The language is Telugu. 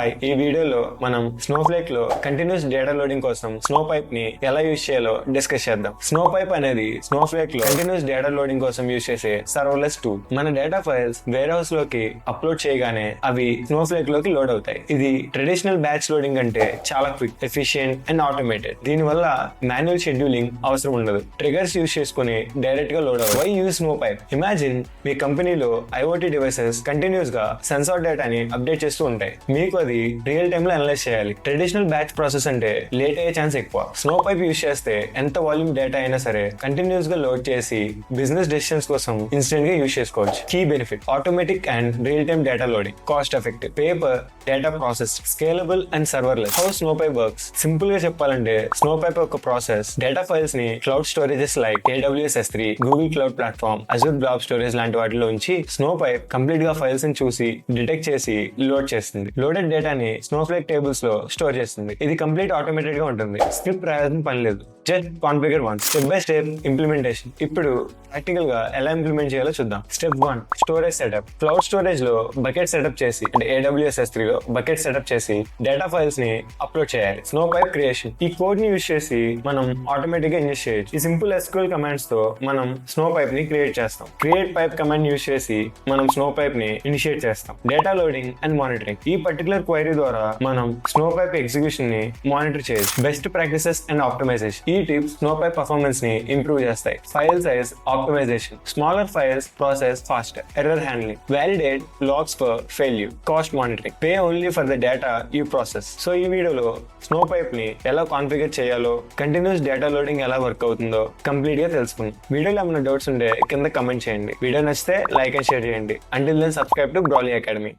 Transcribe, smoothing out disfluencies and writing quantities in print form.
హాయ్, ఈ వీడియోలో మనం స్నోఫ్లేక్ లో కంటిన్యూస్ డేటా లోడింగ్ కోసం స్నో పైప్ ని ఎలా యూజ్ చేయాలో డిస్కస్ చేద్దాం. స్నో పైప్ అనేది స్నోఫ్లేక్ లో కంటిన్యూస్ డేటా లోడింగ్ కోసం యూజ్ చేసే సర్వర్లెస్ టూల్. మన డేటా ఫైల్స్ వేర్ హౌస్ లోకి అప్లోడ్ చేయగానే అవి స్నోఫ్లేక్ లోకి లోడ్ అవుతాయి. ఇది ట్రెడిషనల్ బ్యాచ్ లోడింగ్ అంటే చాలా క్విక్, ఎఫిషియెంట్ అండ్ ఆటోమేటెడ్. దీని వల్ల మాన్యువల్ షెడ్యూలింగ్ అవసరం ఉండదు. ట్రిగర్స్ యూజ్ చేసుకుని డైరెక్ట్ గా లోడ్ అవుతాయి. Why use Snowpipe? Imagine మీ కంపెనీలో ఐఓటీ డివైసెస్ కంటిన్యూస్ గా సెన్సార్ డేటాని అప్డేట్ చేస్తూ ఉంటాయి. మీకు అది రియల్ టైమ్ లో అనలైజ్ చేయాలి. ట్రెడిషనల్ బ్యాచ్ ప్రాసెస్ అంటే లేట్ అయ్యే ఛాన్స్ ఎక్కువ. స్నో పైప్ యూజ్ చేస్తే ఎంత వాల్యూమ్ డేటా అయినా సరే కంటిన్యూస్ గా లోడ్ చేసి బిజినెస్ డెసిషన్స్ కోసం ఇన్స్టెంట్ గా యూజ్ చేసుకోవచ్చు. Key benefit: automatic and real time data loading, cost effective, paper data process, scalable and serverless. How Snowpipe works? Simple గా చెప్పాలంటే స్నో పైప్ యొక్క ప్రాసెస్ డేటా ఫైల్స్ ని cloud storages like AWS S3, Google cloud platform, Azure blob storage లాంటి వాటిలో ఉంచి స్నో పైప్ కంప్లీట్ గా ఫైల్స్ ని చూసి డిటెక్ట్ చేసి లోడ్ చేస్తుంది. లోడెడ్ డేటాని స్నోఫ్లేక్ టేబుల్స్ లో స్టోర్ చేస్తుంది. ఇది కంప్లీట్ ఆటోమేటెడ్ గా ఉంటుంది. స్క్రిప్ట్ రాయాల్సిన పని లేదు. Just configure one. Step by step implementation. ఇప్పుడు ప్రాక్టికల్ గా ఎలా ఇంప్లిమెంట్ చేయాలో చూద్దాం. Step 1, storage setup. Cloud storage లో బకెట్ సెటప్ చేసి అంటే AWS S3 లో బకెట్ సెటప్ చేసి డేటా ఫైల్స్ ని అప్లోడ్ చేయాలి. Snow pipe creation. ఈ కోడ్ ని యూజ్ చేసి మనం ఆటోమేటిక్ గా ఇంజెస్ట్ చేయొచ్చు. ఈ సింపుల్ SQL కమాండ్స్ తో మనం స్నో పైప్ ని క్రియేట్ చేస్తాం. క్రియేట్ పైప్ కమాండ్ యూజ్ చేసి మనం స్నో పైప్ ని ఇనిషియేట్ చేస్తాం. Data loading and monitoring. ఈ పర్టికులర్ క్వైరీ ద్వారా మనం స్నో పైప్ ఎగ్జిక్యూషన్ ని మానిటర్ చేయొచ్చు. Best practices and optimization. ఈ టిప్స్ స్నో పైప్ పర్ఫార్మెన్స్ ని ఇంప్రూవ్ చేస్తాయి. File size optimization. Smaller files process faster. Error handling. Validate logs for failure. Cost monitoring. Pay only for the data you process. So ఈ వీడియోలో స్నో పైప్ ని ఎలా కాన్ఫిగర్ చేయాలో, కంటిన్యూస్ డేటా లోడింగ్ ఎలా వర్క్ అవుతుందో కంప్లీట్ గా తెలుసుకుందాం. వీడియోలో ఏమైనా డౌట్స్ ఉంటే కింద కమెంట్ చేయండి. వీడియో నచ్చితే లైక్ అండ్ షేర్ చేయండి. అంటిల్ దెన్ సబ్స్క్రైబ్ టు బ్రాలీ అకాడమీ.